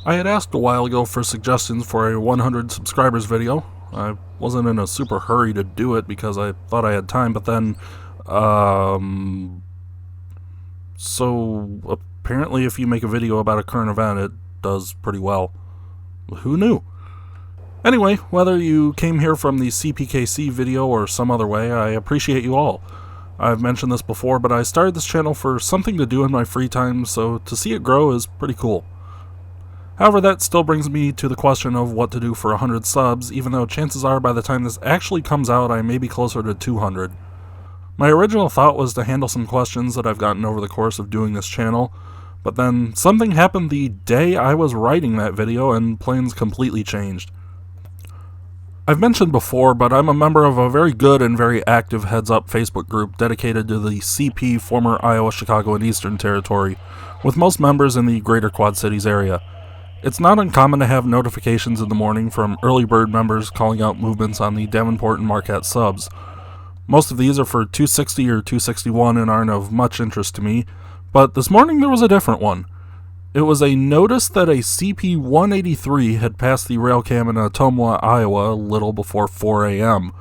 I had asked a while ago for suggestions for a 100 subscribers video. I wasn't in a super hurry to do it because I thought I had time, but then, so apparently if you make a video about a current event, it does pretty well. Who knew? Anyway, whether you came here from the CPKC video or some other way, I appreciate you all. I've mentioned this before, but I started this channel for something to do in my free time, so to see it grow is pretty cool. However, that still brings me to the question of what to do for 100 subs, even though chances are by the time this actually comes out I may be closer to 200. My original thought was to handle some questions that I've gotten over the course of doing this channel, but then something happened the day I was writing that video and plans completely changed. I've mentioned before, but I'm a member of a very good and very active Heads Up Facebook group dedicated to the CP, former Iowa, Chicago, and Eastern Territory, with most members in the greater Quad Cities area. It's not uncommon to have notifications in the morning from early bird members calling out movements on the Davenport and Marquette subs. Most of these are for 260 or 261 and aren't of much interest to me, but this morning there was a different one. It was a notice that a CP-183 had passed the rail cam in Ottumwa, Iowa, a little before 4 a.m.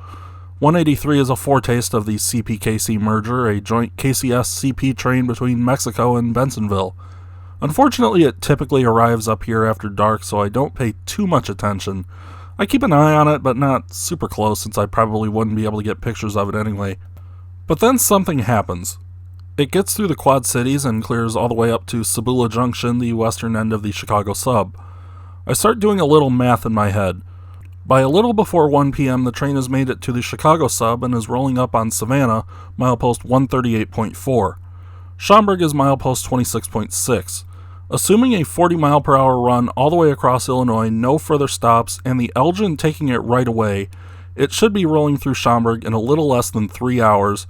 183 is a foretaste of the CPKC merger, a joint KCS-CP train between Mexico and Bensenville. Unfortunately, it typically arrives up here after dark, so I don't pay too much attention. I keep an eye on it, but not super close since I probably wouldn't be able to get pictures of it anyway. But then something happens. It gets through the Quad Cities and clears all the way up to Sabula Junction, the western end of the Chicago Sub. I start doing a little math in my head. By a little before 1 p.m., the train has made it to the Chicago Sub and is rolling up on Savannah, milepost 138.4. Schaumburg is milepost 26.6. Assuming a 40-mile-per-hour run all the way across Illinois, no further stops, and the Elgin taking it right away, it should be rolling through Schaumburg in a little less than 3 hours,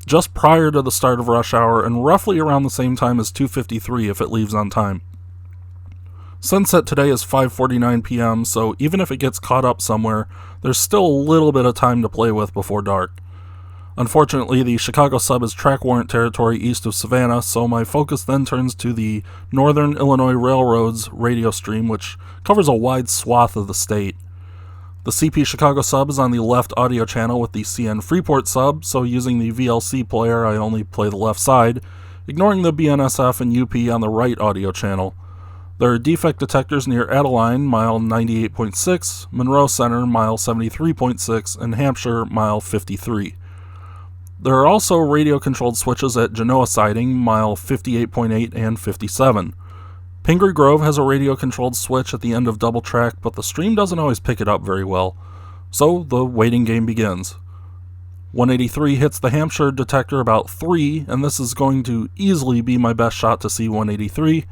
just prior to the start of rush hour and roughly around the same time as 2:53 if it leaves on time. Sunset today is 5:49 p.m., so even if it gets caught up somewhere, there's still a little bit of time to play with before dark. Unfortunately, the Chicago Sub is track warrant territory east of Savannah, so my focus then turns to the Northern Illinois Railroad's radio stream, which covers a wide swath of the state. The CP Chicago Sub is on the left audio channel with the CN Freeport Sub, so using the VLC player I only play the left side, ignoring the BNSF and UP on the right audio channel. There are defect detectors near Adeline, mile 98.6, Monroe Center, mile 73.6, and Hampshire, mile 53. There are also radio-controlled switches at Genoa Siding, mile 58.8 and 57. Pingree Grove has a radio-controlled switch at the end of double track, but the stream doesn't always pick it up very well. So the waiting game begins. 183 hits the Hampshire detector about 3, and this is going to easily be my best shot to see 183.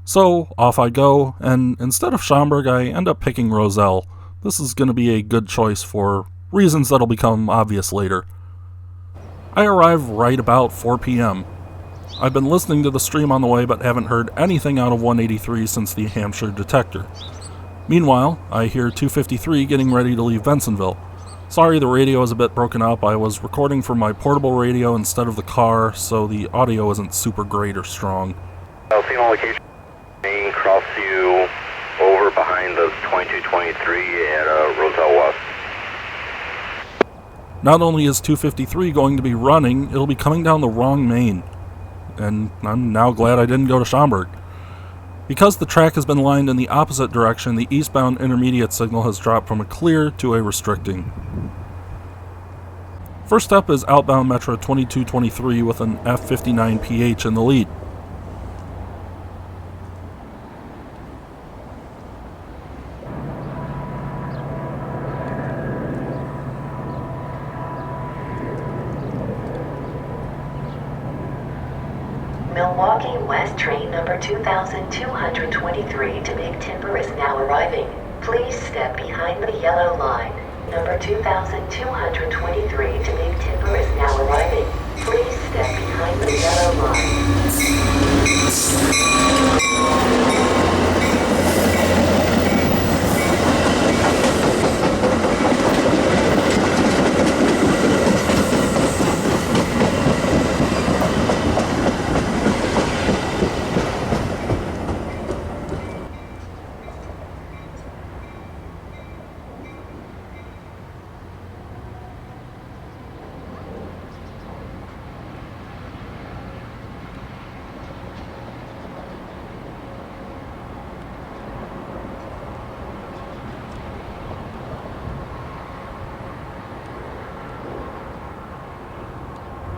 So off I go, and instead of Schaumburg, I end up picking Roselle. This is going to be a good choice for reasons that'll become obvious later. I arrive right about 4 p.m. I've been listening to the stream on the way but haven't heard anything out of 183 since the Hampshire detector. Meanwhile, I hear 253 getting ready to leave Bensenville. Sorry, the radio is a bit broken up. I was recording from my portable radio instead of the car, so the audio isn't super great or strong. Signal location, cross you over behind the 2223 at Roselle West. Not only is 253 going to be running, it'll be coming down the wrong main. And I'm now glad I didn't go to Schaumburg. Because the track has been lined in the opposite direction, the eastbound intermediate signal has dropped from a clear to a restricting. First up is outbound Metro 2223 with an F59PH in the lead. Milwaukee West train number 2223 to Big Timber is now arriving. Please step behind the yellow line. Number 2223 to Big Timber is now arriving. Please step behind the yellow line.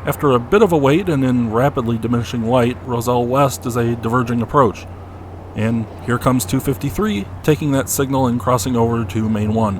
After a bit of a wait and in rapidly diminishing light, Roselle West is a diverging approach. And here comes 253, taking that signal and crossing over to Main 1.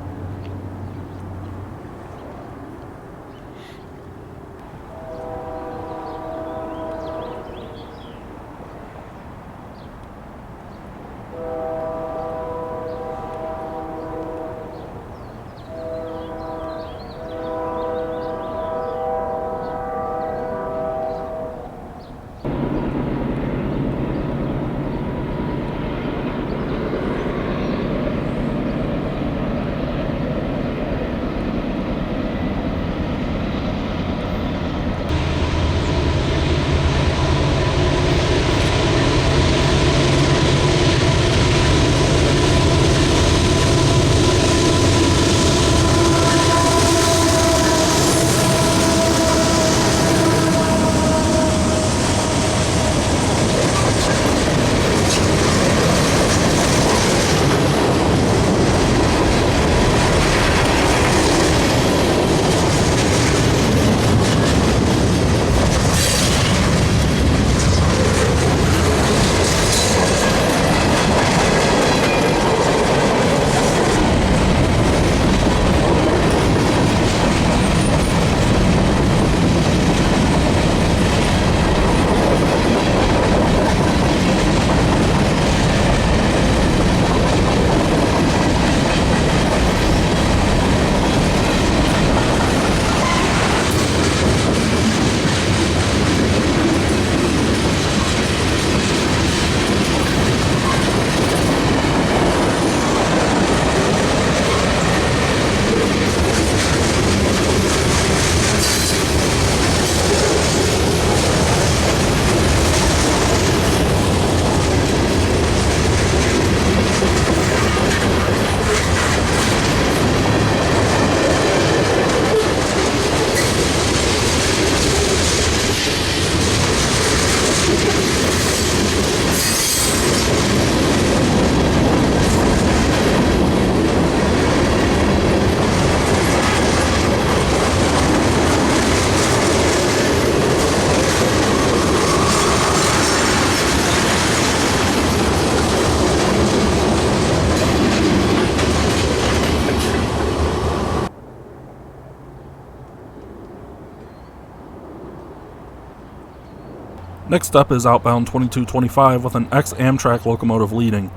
Next up is outbound 2225 with an ex-Amtrak locomotive leading.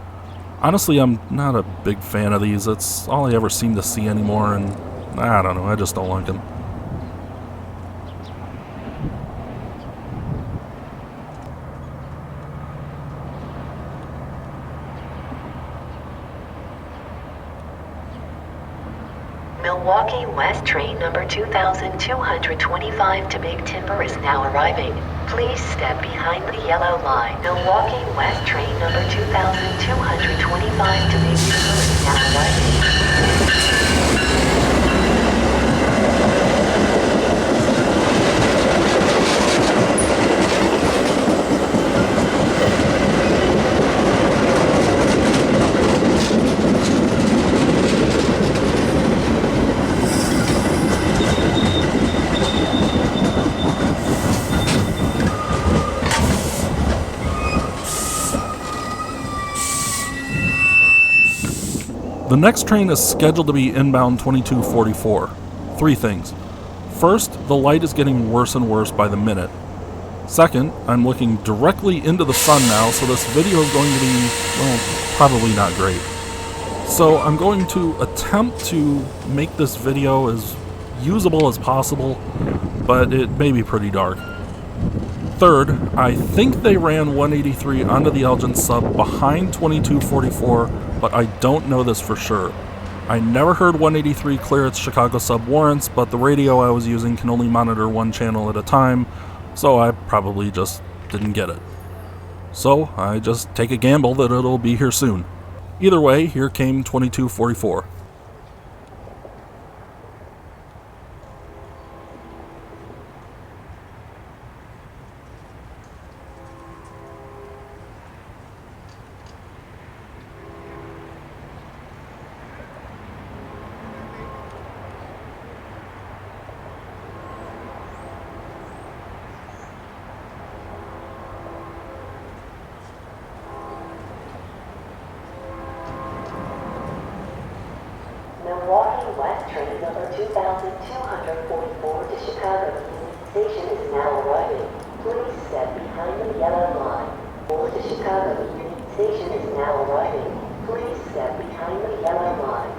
Honestly, I'm not a big fan of these. It's all I ever seem to see anymore, and I don't know, I just don't like them. Milwaukee West train number 2225 to Big Timber is now arriving. Please step behind the yellow line. Milwaukee West train number 2225 to Big Timber is now arriving. The next train is scheduled to be inbound 2244. Three things. First, the light is getting worse and worse by the minute. Second, I'm looking directly into the sun now, so this video is going to be, well, probably not great. So I'm going to attempt to make this video as usable as possible, but it may be pretty dark. Third, I think they ran 183 onto the Elgin Sub behind 2244, but I don't know this for sure. I never heard 183 clear its Chicago Sub warrants, but the radio I was using can only monitor one channel at a time, so I probably just didn't get it. So I just take a gamble that it'll be here soon. Either way, here came 2244. Milwaukee West train number 2244 to Chicago Union Station is now arriving. Please step behind the yellow line. Or to Chicago Union Station is now arriving. Please step behind the yellow line.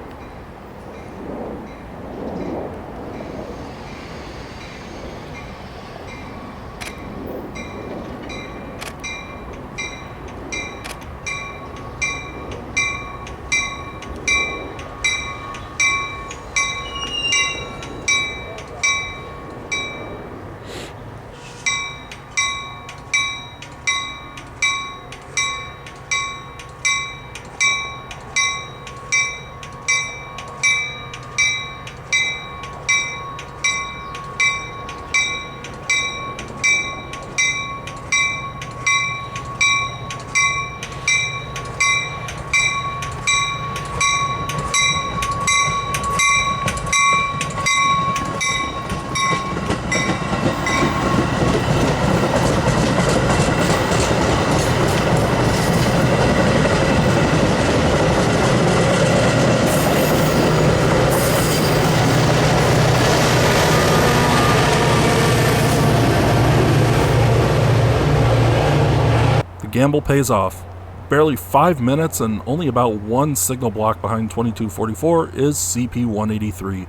Gamble pays off. Barely 5 minutes and only about one signal block behind 2244 is CP183.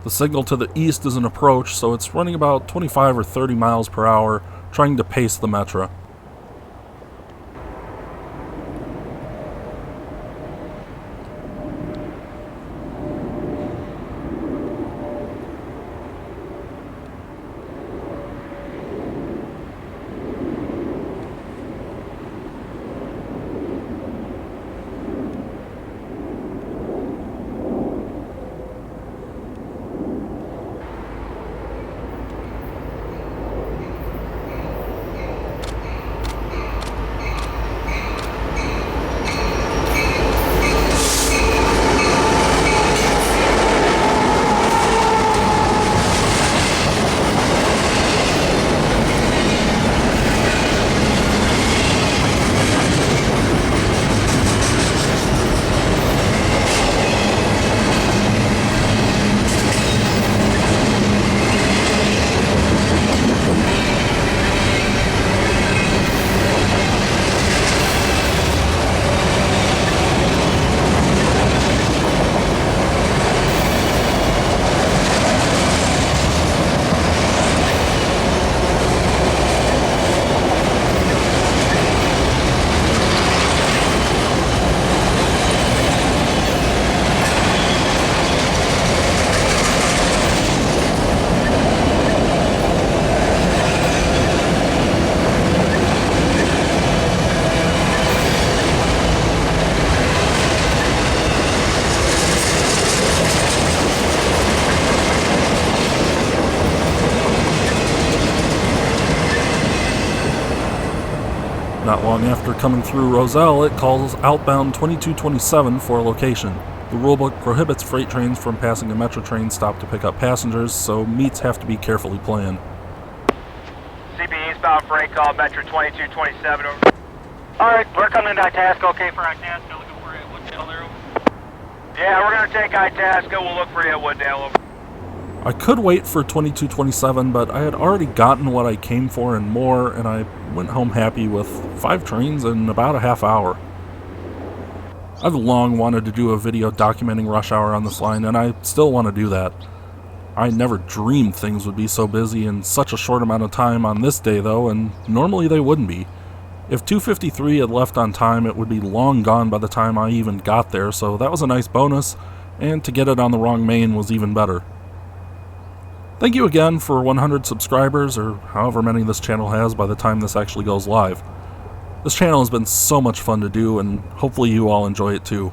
The signal to the east is an approach, so it's running about 25 or 30 miles per hour, trying to pace the Metra. Not long after coming through Roselle, it calls outbound 2227 for a location. The rulebook prohibits freight trains from passing a metro train stop to pick up passengers, so meets have to be carefully planned. CP eastbound freight call, Metro 2227. Alright, we're coming into Itasca, okay for Itasca, looking for you at Wooddale there. Yeah, we're going to take Itasca, we'll look for you at Wooddale. I could wait for 2227, but I had already gotten what I came for and more, and I went home happy with 5 trains in about a half hour. I've long wanted to do a video documenting rush hour on this line, and I still want to do that. I never dreamed things would be so busy in such a short amount of time on this day though, and normally they wouldn't be. If 253 had left on time, it would be long gone by the time I even got there, so that was a nice bonus, and to get it on the wrong main was even better. Thank you again for 100 subscribers, or however many this channel has by the time this actually goes live. This channel has been so much fun to do, and hopefully you all enjoy it too.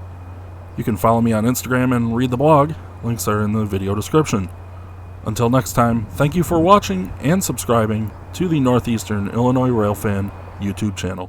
You can follow me on Instagram and read the blog. Links are in the video description. Until next time, thank you for watching and subscribing to the Northeastern Illinois Railfan YouTube channel.